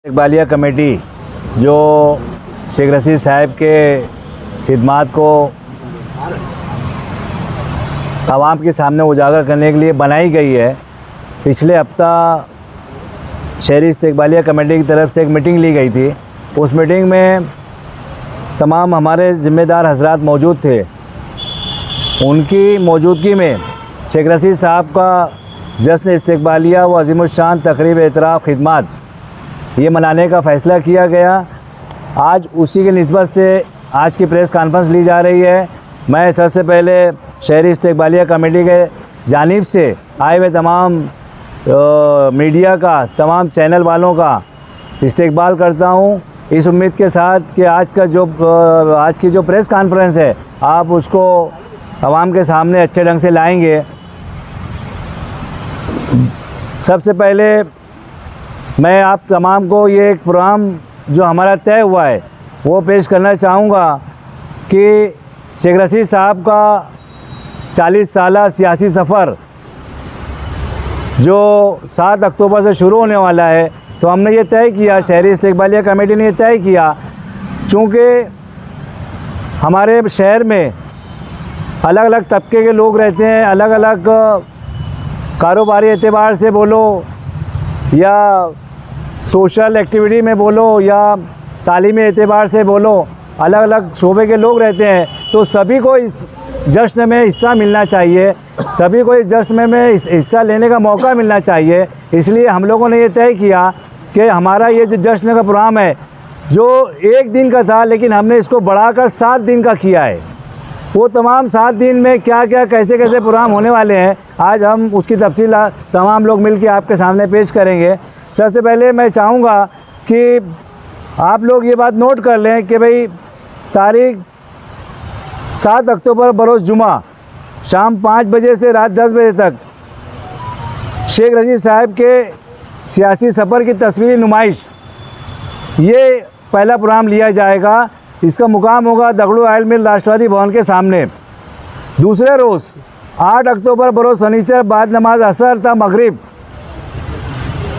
इकबालिया committee जो शेख रशीद साहब के खिदमात को आवाम के सामने उजागर करने के लिए बनाई गई है। पिछले हफ्ता शहरी इस्तेकबालिया कमेटी की तरफ से एक मीटिंग ली गई थी। उस मीटिंग में तमाम हमारे ज़िम्मेदार हजरात मौजूद थे। उनकी मौजूदगी में शेख रशीद साहब का जश्न इस्तेकबालिया व अज़ीमुश्शान तकरीब एतराफ़ खिदमात ये मनाने का फ़ैसला किया गया। आज उसी के निस्बत से आज की प्रेस कॉन्फ्रेंस ली जा रही है। मैं सबसे पहले शहरी इस्तेकबालिया कमेटी के जानिब से आए हुए तमाम मीडिया का, तमाम चैनल वालों का इस्तकबाल करता हूं, इस उम्मीद के साथ कि आज की जो प्रेस कॉन्फ्रेंस है आप उसको आवाम के सामने अच्छे ढंग से लाएंगे। सबसे पहले मैं आप तमाम को ये एक प्रोग्राम जो हमारा तय हुआ है वो पेश करना चाहूँगा कि शेख रशीद साहब का 40 साला सियासी सफ़र जो 7 अक्टूबर से शुरू होने वाला है, तो हमने ये तय किया, शहरी इस्तेकबालिया कमेटी ने ये तय किया, चूँकि हमारे शहर में अलग अलग तबके के लोग रहते हैं, अलग अलग कारोबारी एतबार से बोलो या सोशल एक्टिविटी में बोलो या तालीमी एतबार से बोलो, अलग अलग शोबे के लोग रहते हैं। तो सभी को इस जश्न में हिस्सा मिलना चाहिए, सभी को इस जश्न में हिस्सा लेने का मौका मिलना चाहिए। इसलिए हम लोगों ने ये तय किया कि हमारा ये जो जश्न का प्रोग्राम है जो 1 दिन का था, लेकिन हमने इसको बढ़ाकर 7 दिन का किया है। वो तमाम 7 दिन में क्या क्या कैसे कैसे प्रोग्राम होने वाले हैं, आज हम उसकी तफसील तमाम लोग मिलकर आपके सामने पेश करेंगे। सबसे पहले मैं चाहूँगा कि आप लोग ये बात नोट कर लें कि भाई तारीख़ 7 अक्टूबर बरोज़ जुमा शाम 5 बजे से रात 10 बजे तक शेख रशीद साहब के सियासी सफ़र की तस्वीरी नुमाइश, ये पहला प्रोग्राम लिया जाएगा। इसका मुकाम होगा दगड़ू ऑयल मिल राष्ट्रवादी भवन के सामने। दूसरे रोज़ 8 अक्टूबर बरोज़ शनिचर बाद नमाज असर था मगरिब,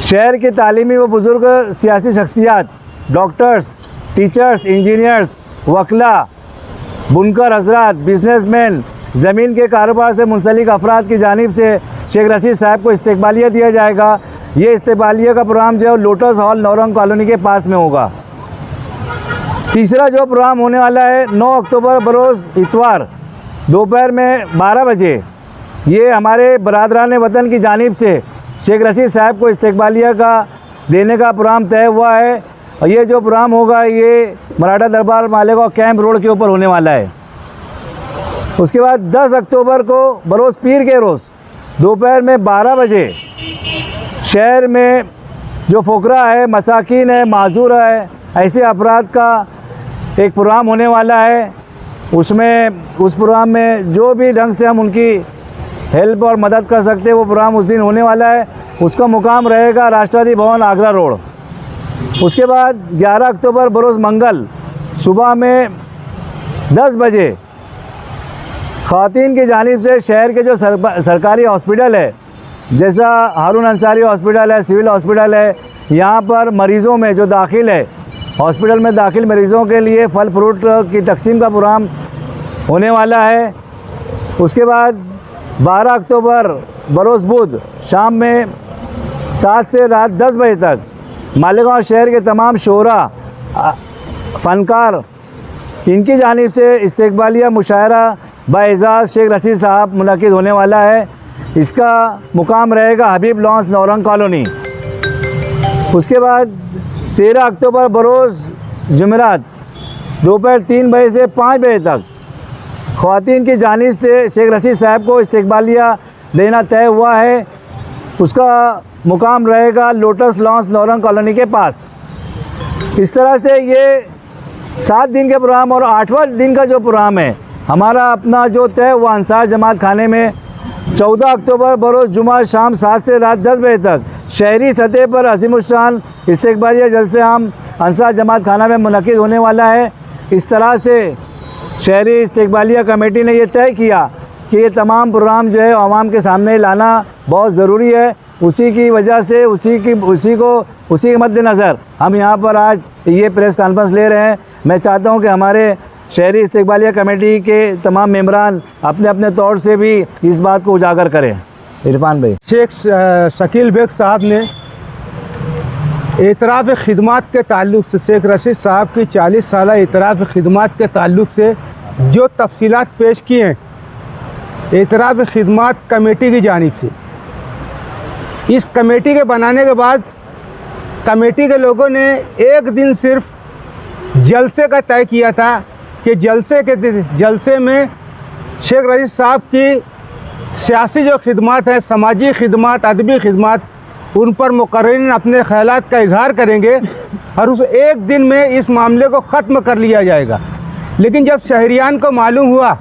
शहर के तालीमी व बुज़ुर्ग सियासी शख्सियात, डॉक्टर्स, टीचर्स, इंजीनियर्स, वकला, बुनकर हजरात, बिजनेसमैन, ज़मीन के कारोबार से मुंसलिक अफराद की जानिब से शेख रशीद साहब को इस्तेकबालिया दिया जाएगा। ये इस्तेकबालिया का प्रोग्राम जो लोटस हॉल नौरंग कॉलोनी के पास में होगा। तीसरा जो प्रोग्राम होने वाला है 9 अक्टूबर बरोज़ इतवार दोपहर में 12 बजे, ये हमारे बरादरान वतन की जानिब से शेख रशीद साहब को इस्तेकबालिया का देने का प्रोग्राम तय हुआ है। और ये जो प्रोग्राम होगा ये मराठा दरबार मालेगांव कैंप रोड के ऊपर होने वाला है। उसके बाद 10 अक्टूबर को बरोज़ पीर के रोज़ दोपहर में 12 बजे शहर में जो फ़ुकरा है, मसाकीन है, माजूर है, ऐसे अफराद का एक प्रोग्राम होने वाला है। उस प्रोग्राम में जो भी ढंग से हम उनकी हेल्प और मदद कर सकते हैं वो प्रोग्राम उस दिन होने वाला है। उसका मुकाम रहेगा राष्ट्रवादी भवन आगरा रोड। उसके बाद 11 अक्टूबर बरोज़ मंगल सुबह में 10 बजे ख़वातीन की जानिब से शहर के जो सरकारी हॉस्पिटल है, जैसा हारून अंसारी हॉस्पिटल है, सिविल हॉस्पिटल है, यहाँ पर मरीज़ों में जो दाखिल है, हॉस्पिटल में दाखिल मरीज़ों के लिए फल फ्रूट की तकसीम का प्रोग्राम होने वाला है। उसके बाद 12 अक्टूबर बरोज़ बुध शाम में 7 से रात 10 बजे तक मालेगांव शहर के तमाम शोरा, फ़नकार, इनकी जानिब से इस्तेकबालिया मुशायरा बाएज़ाज़ शेख रशीद साहब मुनक़िद होने वाला है। इसका मुकाम रहेगा हबीब लॉन्स नौरंग कॉलोनी। उसके बाद 13 अक्टूबर बरोज़ जुमेरात दोपहर 3 बजे से 5 बजे तक ख़वातीन की जानिब से शेख रशीद साहब को इस्तेकबालिया देना तय हुआ है। उसका मुकाम रहेगा लोटस लॉन्स नौरंग कॉलोनी के पास। इस तरह से ये 7 दिन के प्रोग्राम और 8वां दिन का जो प्रोग्राम है हमारा अपना जो तय हुआ अंसार जमात खाने में 14 अक्टूबर बरोज़ जुमा शाम 7 से रात 10 बजे तक शहरी सतह पर अज़ीमुश्शान इस्तेकबालिया जलसे आम अंसार जमात खाना में मुनक़िद होने वाला है। इस तरह से शहरी इस्तेकबालिया कमेटी ने यह तय किया कि ये तमाम प्रोग्राम जो है आवाम के सामने लाना बहुत ज़रूरी है। उसी की वजह से उसी के मद्देनज़र हम यहाँ पर आज ये प्रेस कॉन्फ्रेंस ले रहे हैं। मैं चाहता हूँ कि हमारे शहरी इस्तिकबालिया कमेटी के तमाम मेंबरान अपने अपने तौर से भी इस बात को उजागर करें। इरफान भाई, शेख शकील बेग साहब ने एतराफ़ खिदमत के ताल्लुक़ से, शेख रशीद साहब की 40 साल एतराफ़ खिदमत के ताल्लुक़ से जो तफसीलात पेश की हैं एतराफ़ खिदमत कमेटी की जानिब से, इस कमेटी के बनाने के बाद कमेटी के लोगों ने एक दिन सिर्फ जलसे का तय किया था कि जलसे में शेख रशीद साहब की सियासी जो खिदमत है, समाजी खिदमत, अदबी खिदमत, उन पर मुकर्रिरीन अपने ख़यालात का इजहार करेंगे और उस एक दिन में इस मामले को ख़त्म कर लिया जाएगा। लेकिन जब शहरियान को मालूम हुआ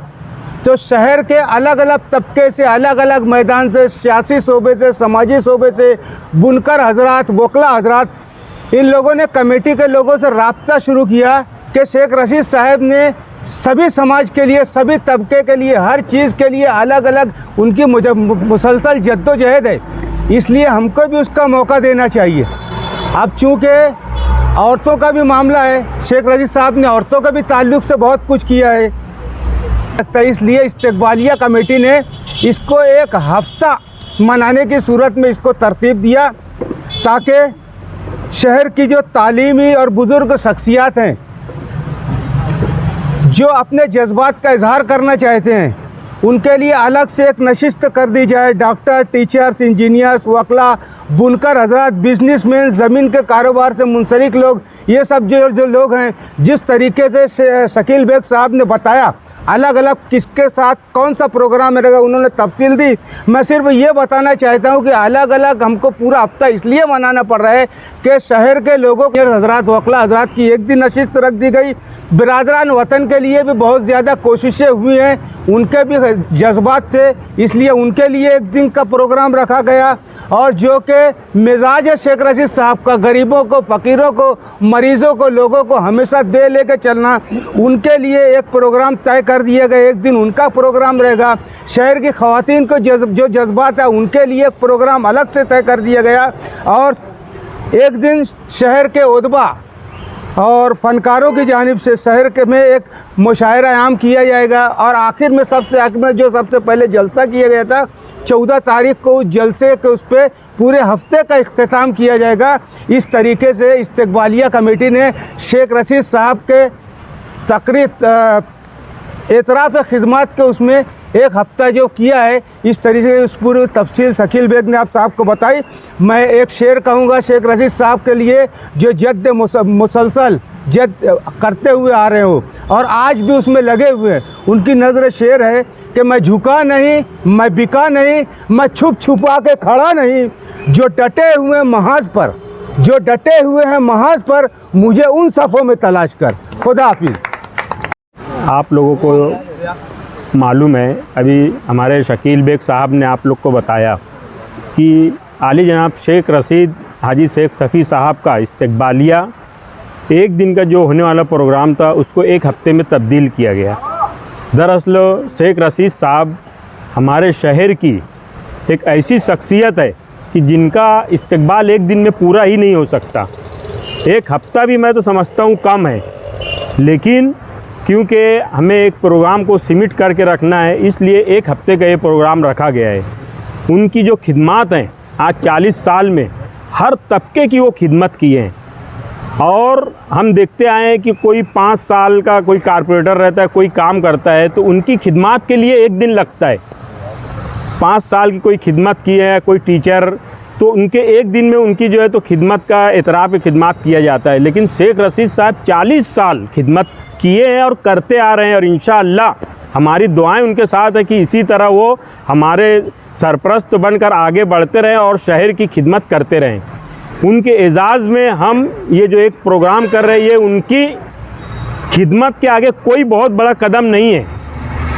तो शहर के अलग अलग तबके से, अलग अलग मैदान से, सियासी शोबे से, समाजी शोबे से, बुनकर हजरात, वकला हजरात, इन लोगों ने कमेटी के लोगों से रब्ता शुरू किया कि शेख रशीद साहब ने सभी समाज के लिए, सभी तबके के लिए, हर चीज़ के लिए अलग अलग उनकी मुसलसल जद्दोजहद है, इसलिए हमको भी उसका मौका देना चाहिए। अब चूँकि औरतों का भी मामला है, शेख रशीद साहब ने औरतों के भी ताल्लुक़ से बहुत कुछ किया है, तो इसलिए इस्तिकबालिया कमेटी ने इसको एक हफ्ता मनाने की सूरत में इसको तरतीब दिया ताकि शहर की जो तालीमी और बुज़ुर्ग शख्सियात हैं जो अपने जज्बात का इजहार करना चाहते हैं, उनके लिए अलग से एक नशिस्त कर दी जाए। डॉक्टर, टीचर्स, इंजीनियर्स, वकला, बुनकर हजरात, बिजनेसमैन, ज़मीन के कारोबार से मुंसलिक लोग, ये सब जो लोग हैं, जिस तरीके से शकील बेग साहब ने बताया अलग अलग किसके साथ कौन सा प्रोग्राम रहेगा, उन्होंने तफसील दी। मैं सिर्फ ये बताना चाहता हूँ कि अलग अलग हमको पूरा हफ्ता इसलिए मनाना पड़ रहा है कि शहर के लोगों के हजरात, वकला हजरात की एक दिन नशिस्त रख दी गई। बिरादरान वतन के लिए भी बहुत ज़्यादा कोशिशें हुई हैं, उनके भी जज्बात थे, इसलिए उनके लिए एक दिन का प्रोग्राम रखा गया। और जो कि मिजाज शेख रशीद साहब का गरीबों को, फ़कीरों को, मरीज़ों को, लोगों को हमेशा दे लेके चलना, उनके लिए एक प्रोग्राम तय कर दिया गया। एक दिन उनका प्रोग्राम रहेगा। शहर की ख़वातीन को जो जज्बात है उनके लिए एक प्रोग्राम अलग से तय कर दिया गया। और एक दिन शहर के उदबा और फ़नकारों की जानिब से शहर के में एक मुशायरा आम किया जाएगा। और आखिर में सबसे पहले जलसा किया गया था 14 तारीख को, उस जलसे के उस पर पूरे हफ्ते का इख्तिताम किया जाएगा। इस तरीके से इस्तिकबालिया कमेटी ने शेख रशीद साहब के तकरीर एतराफ़ खिदमत के उसमें एक हफ़्ता जो किया है, इस तरीके से उस पूरी तफसील शकील बेग ने आप साहब को बताई। मैं एक शेर कहूँगा शेख रशीद साहब के लिए, जो जद्द मुसलसल जद करते हुए आ रहे हो और आज भी उसमें लगे हुए हैं। उनकी नज़र शेर है कि मैं झुका नहीं, मैं बिका नहीं, मैं छुपा के खड़ा नहीं, जो डटे हुए महाज पर, जो डटे हुए हैं महाज पर, मुझे उन सफ़ों में तलाश कर। खुदा हाफिज़। आप लोगों को मालूम है, अभी हमारे शकील बेग साहब ने आप लोग को बताया कि आली जनाब शेख रशीद हाजी शेख सफ़ी साहब का इस्तिकबालिया एक दिन का जो होने वाला प्रोग्राम था उसको एक हफ्ते में तब्दील किया गया। दरअसल शेख रशीद साहब हमारे शहर की एक ऐसी शख्सियत है कि जिनका इस्तिकबाल एक दिन में पूरा ही नहीं हो सकता। एक हफ्ता भी मैं तो समझता हूँ कम है, लेकिन क्योंकि हमें एक प्रोग्राम को सिमिट करके रखना है, इसलिए एक हफ्ते का ये प्रोग्राम रखा गया है। उनकी जो खिदमत हैं, आज 40 साल में हर तबके की वो खिदमत की हैं। और हम देखते आए हैं कि कोई 5 साल का कोई कारपोरेटर रहता है, कोई काम करता है, तो उनकी खिदमत के लिए एक दिन लगता है। 5 साल की कोई खिदमत की है, कोई टीचर, तो उनके एक दिन में उनकी जो है तो खिदमत का एतराफ़ खिदमत किया जाता है। लेकिन शेख रशीद साहब 40 साल खिदमत किए हैं और करते आ रहे हैं, और इंशाअल्लाह हमारी दुआएं उनके साथ है कि इसी तरह वो हमारे सरपरस्त बनकर आगे बढ़ते रहें और शहर की खिदमत करते रहें। उनके एजाज़ में हम ये जो एक प्रोग्राम कर रहे हैं, ये उनकी खिदमत के आगे कोई बहुत बड़ा कदम नहीं है,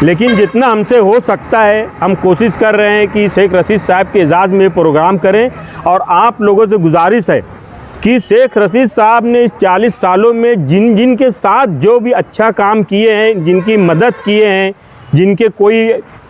लेकिन जितना हमसे हो सकता है हम कोशिश कर रहे हैं कि शेख रशीद साहब के एजाज़ में प्रोग्राम करें। और आप लोगों से गुजारिश है कि शेख रशीद साहब ने इस 40 सालों में जिन के साथ जो भी अच्छा काम किए हैं, जिनकी मदद किए हैं, जिनके कोई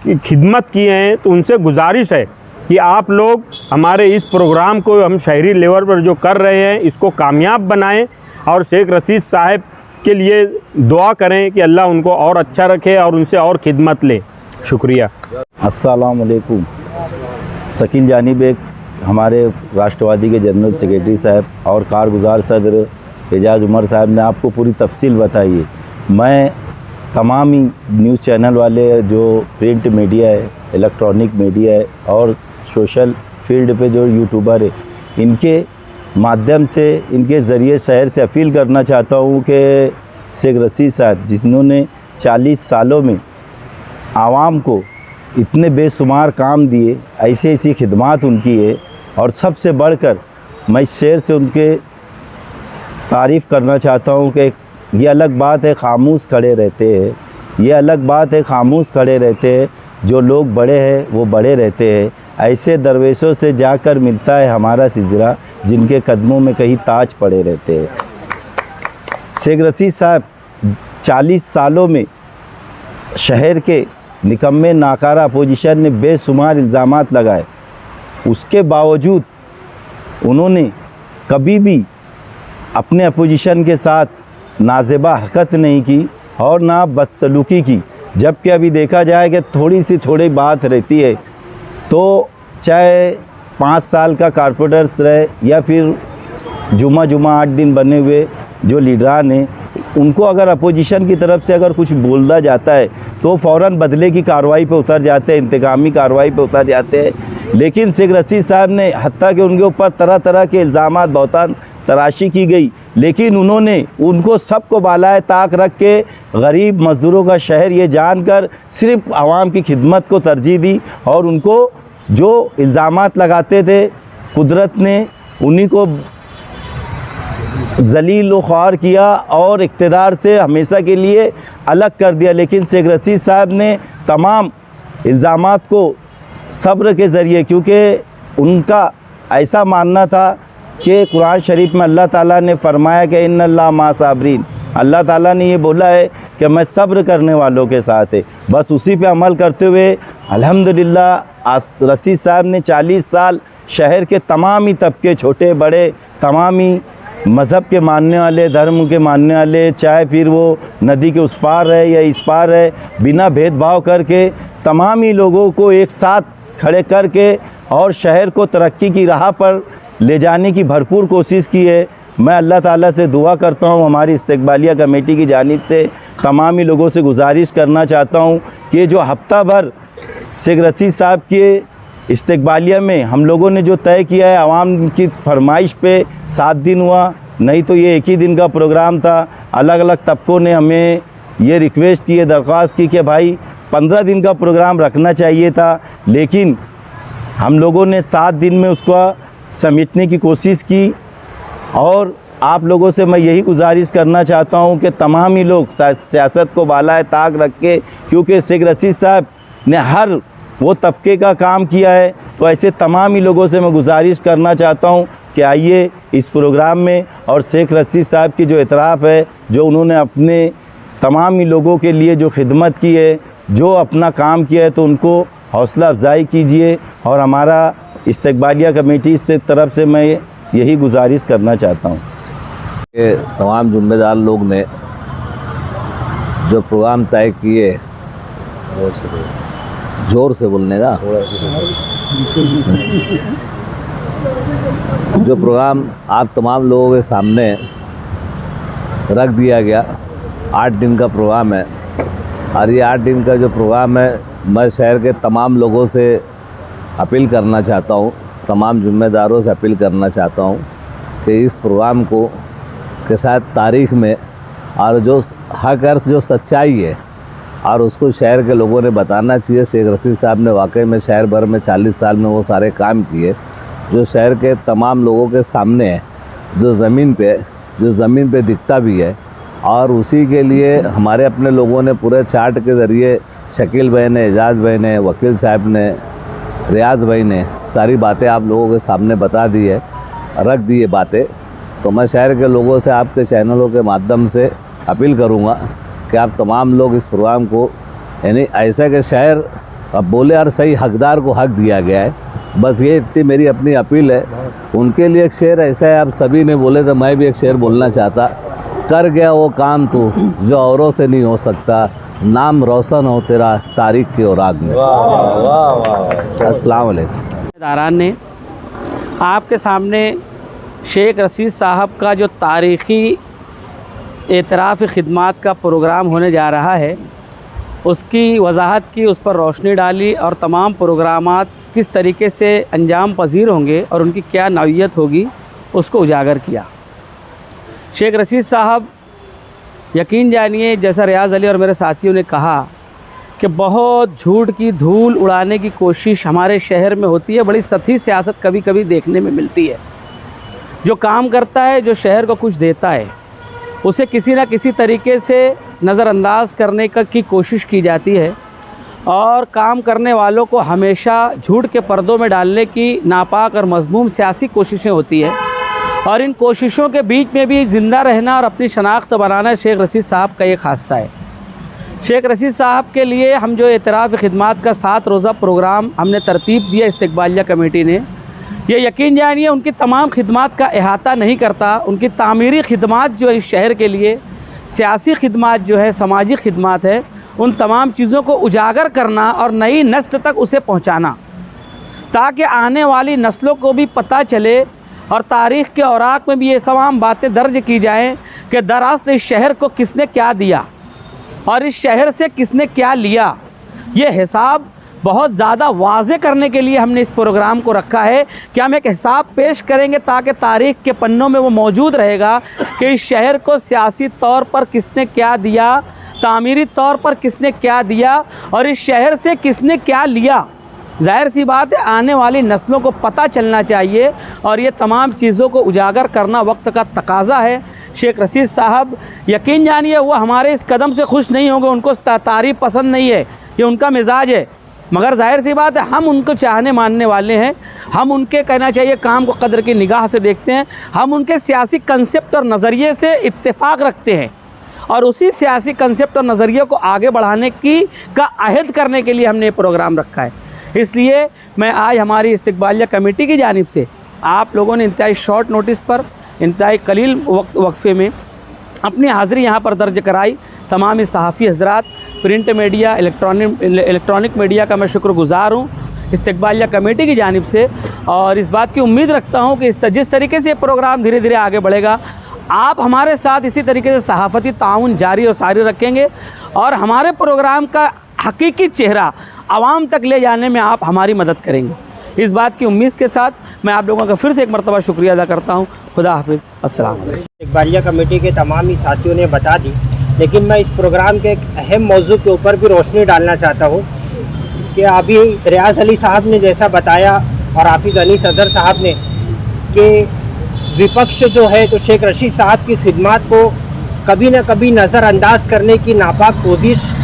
खिदमत किए हैं, तो उनसे गुजारिश है कि आप लोग हमारे इस प्रोग्राम को हम शहरी लेवल पर जो कर रहे हैं इसको कामयाब बनाएं और शेख रशीद साहब के लिए दुआ करें कि अल्लाह उनको और अच्छा रखे और उनसे और खिदमत ले। शुक्रिया। अस्सलाम वालेकुम। शकील जानी बेग हमारे राष्ट्रवादी के जनरल सेक्रेटरी साहब और कारगुजार सदर एजाज उमर साहब ने आपको पूरी तफसील बताई है। मैं तमाम ही न्यूज़ चैनल वाले जो प्रिंट मीडिया है, इलेक्ट्रॉनिक मीडिया है और सोशल फील्ड पे जो यूट्यूबर है, इनके माध्यम से, इनके ज़रिए शहर से अपील करना चाहता हूँ कि शेख रशीद साहब जिन्होंने 40 सालों में आवाम को इतने बेशुमार काम दिए, ऐसी ऐसी खिदमात उनकी है और सबसे बढ़कर मैं इस शहर से उनके तारीफ़ करना चाहता हूँ कि ये अलग बात है खामोश खड़े रहते हैं, ये अलग बात है खामोश खड़े रहते हैं, जो लोग बड़े हैं वो बड़े रहते हैं। ऐसे दरवेशों से जाकर मिलता है हमारा सिजरा, जिनके कदमों में कहीं ताज पड़े रहते हैं। शेख रशीद साहब 40 सालों में शहर के निकम्मे नाकारा अपोजिशन ने बेशुमार इल्ज़ामात लगाए, उसके बावजूद उन्होंने कभी भी अपने अपोजिशन के साथ नाज़ेबा हरकत नहीं की और ना बदसलूकी की। जबकि अभी देखा जाए कि थोड़ी बात रहती है तो चाहे 5 साल का कारपोरेटर्स रहे या फिर जुमा 8 दिन बने हुए जो लीडरान हैं, उनको अगर अपोजिशन की तरफ से अगर कुछ बोला जाता है तो फ़ौरन बदले की कार्रवाई पे उतर जाते हैं, इंतकामी कार्रवाई पे उतर जाते हैं। लेकिन शेख रशीद साहब ने हत्ता कि उनके ऊपर तरह तरह के इल्ज़ामात बहुतान तराशी की गई, लेकिन उन्होंने उनको सबको बालाए ताक रख के गरीब मज़दूरों का शहर ये जानकर सिर्फ आवाम की खिदमत को तरजीह दी और उनको जो इल्ज़ामात लगाते थे कुदरत ने उन्हीं को जलील व ख्वार किया और इक़्तिदार से हमेशा के लिए अलग कर दिया। लेकिन शेख रशीद साहब ने तमाम इल्ज़ामात को सब्र के ज़रिए, क्योंकि उनका ऐसा मानना था कि कुरान शरीफ में अल्लाह ताला ने फरमाया कि इन्नल्लाह मा साबरीन, अल्लाह ताला ने ये बोला है कि मैं सब्र करने वालों के साथ है। बस उसी पे अमल करते हुए अल्हम्दुलिल्लाह रशीद साहब ने 40 साल शहर के तमाम ही तबके, छोटे बड़े, तमाम ही मज़हब के मानने वाले, धर्म के मानने वाले, चाहे फिर वो नदी के उस पार है या इस पार है, बिना भेदभाव करके तमाम ही लोगों को एक साथ खड़े करके और शहर को तरक्की की राह पर ले जाने की भरपूर कोशिश की है। मैं अल्लाह ताला से दुआ करता हूँ, हमारी इस्तकबालिया कमेटी की जानिब से तमाम ही लोगों से गुजारिश करना चाहता हूँ कि जो हफ्ता भर शेख रशीद साहब के इस्तकबालिया में हम लोगों ने जो तय किया है, आवाम की फरमाइश पे 7 दिन हुआ, नहीं तो ये एक ही दिन का प्रोग्राम था। अलग अलग तबकों ने हमें ये रिक्वेस्ट की है, दरख्वास्त की कि भाई 15 दिन का प्रोग्राम रखना चाहिए था, लेकिन हम लोगों ने 7 दिन में उसको समेटने की कोशिश की। और आप लोगों से मैं यही गुजारिश करना चाहता हूँ कि तमाम ही लोग सियासत को बालाए ताक रख के, क्योंकि शेख रशीद साहब ने हर वो तबके का काम किया है, तो ऐसे तमाम ही लोगों से मैं गुजारिश करना चाहता हूँ कि आइए इस प्रोग्राम में और शेख रशीद साहब की जो इतराफ़ है, जो उन्होंने अपने तमाम ही लोगों के लिए जो खिदमत की है, जो अपना काम किया है, तो उनको हौसला अफजाई कीजिए। और हमारा इस्तकबालिया कमेटी से तरफ से मैं यही गुजारिश करना चाहता हूँ कि तमाम ज़िम्मेदार लोग ने जो प्रोग्राम तय किए, ज़ोर से बोलने का, जो प्रोग्राम आप तमाम लोगों के सामने रख दिया गया, 8 दिन का प्रोग्राम है। और ये 8 दिन का जो प्रोग्राम है, मैं शहर के तमाम लोगों से अपील करना चाहता हूँ, तमाम ज़िम्मेदारों से अपील करना चाहता हूँ कि इस प्रोग्राम को के साथ तारीख़ में और जो हक अर्थ जो सच्चाई है और उसको शहर के लोगों ने बताना चाहिए। शेख रशीद साहब ने वाकई में शहर भर में 40 साल में वो सारे काम किए जो शहर के तमाम लोगों के सामने है, जो ज़मीन पे दिखता भी है। और उसी के लिए हमारे अपने लोगों ने पूरे चार्ट के ज़रिए, शकील भाई ने, एजाज भाई ने, वकील साहब ने, रियाज भाई ने सारी बातें आप लोगों के सामने बता दी है, रख दी है बातें। तो मैं शहर के लोगों से आपके चैनलों के माध्यम से अपील करूँगा कि आप तमाम लोग इस प्रोग्राम को, यानी ऐसा कि शहर अब बोले यार सही हकदार को हक दिया गया है। बस ये इतनी मेरी अपनी अपील है। उनके लिए एक शेर ऐसा है, आप सभी ने बोले तो मैं भी एक शेर बोलना चाहता। कर गया वो काम तू जो औरों से नहीं हो सकता, नाम रोशन हो तेरा तारीख के औराग में। अस्सलाम वालेकुम। दारान ने आपके सामने शेख रशीद साहब का जो तारीख़ी एतराफ़ खिदमात का प्रोग्राम होने जा रहा है उसकी वजाहत की, उस पर रोशनी डाली और तमाम प्रोग्रामात किस तरीके से अंजाम पजीर होंगे और उनकी क्या नौइयत होगी उसको उजागर किया। शेख रशीद साहब, यकीन जानिए, जैसा रियाज़ अली और मेरे साथियों ने कहा कि बहुत झूठ की धूल उड़ाने की कोशिश हमारे शहर में होती है। बड़ी सतही सियासत कभी कभी देखने में मिलती है। जो काम करता है, जो शहर को कुछ देता है, उसे किसी न किसी तरीके से नज़रअंदाज करने की कोशिश की जाती है और काम करने वालों को हमेशा झूठ के पर्दों में डालने की नापाक और मज़मूम सियासी कोशिशें होती हैं। और इन कोशिशों के बीच में भी ज़िंदा रहना और अपनी शनाख्त बनाना शेख रशीद साहब का एक हादसा है। शेख रशीद साहब के लिए हम जो एतराफ़ खिदमात का 7 रोज़ा प्रोग्राम हमने तरतीब दिया इस्तकबालिया कमेटी ने, ये यकीन जानिए उनकी तमाम खिदमात का अहाता नहीं करता। उनकी तामीरी खिदमात जो है इस शहर के लिए, सियासी खिदमात जो है, समाजी खिदमात है, उन तमाम चीज़ों को उजागर करना और नई नस्ल तक उसे पहुँचाना, ताकि आने वाली नस्लों को भी पता चले और तारीख़ के औराक में भी ये तमाम बातें दर्ज की जाएँ कि दरअसल इस शहर को किसने क्या दिया और इस शहर से किसने क्या लिया। ये हिसाब बहुत ज़्यादा वाज़े करने के लिए हमने इस प्रोग्राम को रखा है कि हम एक हिसाब पेश करेंगे ताकि तारीख़ के पन्नों में वो मौजूद रहेगा कि इस शहर को सियासी तौर पर किसने क्या दिया, तामीरी तौर पर किसने क्या दिया और इस शहर से किसने क्या लिया। ज़ाहिर सी बात है, आने वाली नस्लों को पता चलना चाहिए और ये तमाम चीज़ों को उजागर करना वक्त का तकाज़ा है। शेख रशीद साहब, यकीन जानिए, वो हमारे इस कदम से खुश नहीं होंगे। उनको तारीफ़ पसंद नहीं है, ये उनका मिजाज है, मगर ज़ाहिर सी बात है हम उनको चाहने मानने वाले हैं। हम उनके, कहना चाहिए, काम को कदर की निगाह से देखते हैं। हम उनके सियासी कंसेप्ट और नज़रिए से इत्तेफाक रखते हैं और उसी सियासी कंसेप्ट और नज़रिए को आगे बढ़ाने का अहद करने के लिए हमने ये प्रोग्राम रखा है। इसलिए मैं आज हमारी इस्तकबालिया कमेटी की जानिब से आप लोगों ने इंतहाई शॉर्ट नोटिस पर, इंतहाई कलील वक्फे में अपनी हाज़िरी यहाँ पर दर्ज कराई। तमाम सहाफ़ी हज़रात, प्रिंट मीडिया, इलेक्ट्रॉनिक मीडिया का मैं शुक्रगुज़ार हूँ इस्तकबालिया कमेटी की जानिब से, और इस बात की उम्मीद रखता हूँ कि जिस तरीके से ये प्रोग्राम धीरे धीरे आगे बढ़ेगा, आप हमारे साथ इसी तरीके से सहाफ़ती ताउन जारी और सारी रखेंगे और हमारे प्रोग्राम का हकीकी चेहरा आवाम तक ले जाने में आप हमारी मदद करेंगे। इस बात की उम्मीद के साथ मैं आप लोगों का फिर से एक मरतबा शुक्रिया अदा करता हूँ। खुदा हाफिज़। अस्सलाम वालेकुम। इस्तकबालिया कमेटी के तमाम ही साथियों ने बता दी, लेकिन मैं इस प्रोग्राम के एक अहम मौजू के ऊपर भी रोशनी डालना चाहता हूँ कि अभी रियाज़ अली साहब ने जैसा बताया और हाफिज़ अली सदर साहब ने कि विपक्ष जो है तो शेख रशीद साहब की खिदमात को कभी न कभी नज़रअंदाज करने की नापाक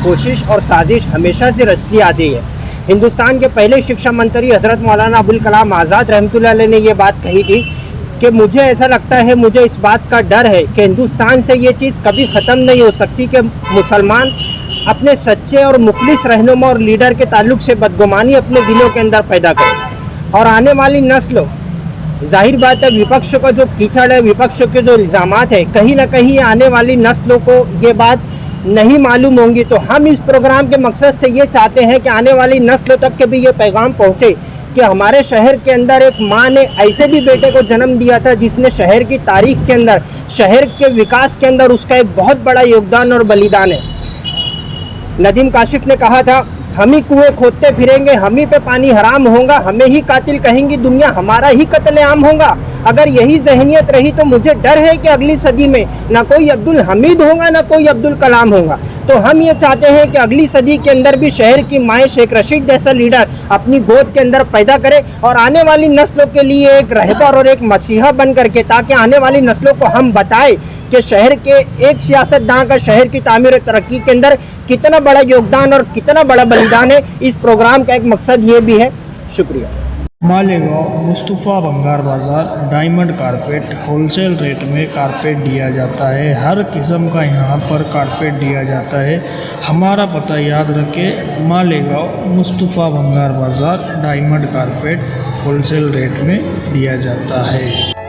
कोशिश और साजिश हमेशा से रचती आती है। हिंदुस्तान के पहले शिक्षा मंत्री हज़रत मौलाना अबुल कलाम आज़ाद रहमतुल्लाह अलैह ने ये बात कही थी कि मुझे ऐसा लगता है, मुझे इस बात का डर है कि हिंदुस्तान से ये चीज़ कभी ख़त्म नहीं हो सकती कि मुसलमान अपने सच्चे और मुखलिस रहनुमा और लीडर के ताल्लुक़ से बदगुमानी अपने दिलों के अंदर पैदा करें। और आने वाली नस्ल, जाहिर बात है, विपक्ष का जो कीचड़ है, विपक्ष के जो इल्ज़ामात है, कहीं ना कहीं आने वाली नस्लों को ये बात नहीं मालूम होंगी। तो हम इस प्रोग्राम के मकसद से ये चाहते हैं कि आने वाली नस्ल तक के भी ये पैगाम पहुँचे कि हमारे शहर के अंदर एक माँ ने ऐसे भी बेटे को जन्म दिया था जिसने शहर की तारीख के अंदर, शहर के विकास के अंदर उसका एक बहुत बड़ा योगदान और बलिदान है। नदीम काशिफ ने कहा था, हम ही कुएं खोदते फिरेंगे, हम ही पे पानी हराम होगा, हमें ही कातिल कहेंगी दुनिया, हमारा ही कत्लेआम होगा। अगर यही जहनियत रही तो मुझे डर है कि अगली सदी में ना कोई अब्दुल हमीद होगा ना कोई अब्दुल कलाम होगा। तो हम ये चाहते हैं कि अगली सदी के अंदर भी शहर की माए शेख रशीद जैसा लीडर अपनी गोद के अंदर पैदा करे और आने वाली नस्लों के लिए एक रहबर और एक मसीहा बन करके, ताकि आने वाली नस्लों को हम बताएं कि शहर के एक सियासतदान का शहर की तामीर और तरक्की के अंदर कितना बड़ा योगदान और कितना बड़ा बलिदान है। इस प्रोग्राम का एक मकसद ये भी है। शुक्रिया। मालेगांव मुस्तफ़ा भंगार बाज़ार डायमंड कारपेट होलसेल रेट में कारपेट दिया जाता है। हर किस्म का यहाँ पर कारपेट दिया जाता है। हमारा पता याद रखें, मालेगांव मुस्तफ़ा भंगार बाज़ार डायमंड कारपेट होलसेल रेट में दिया जाता है।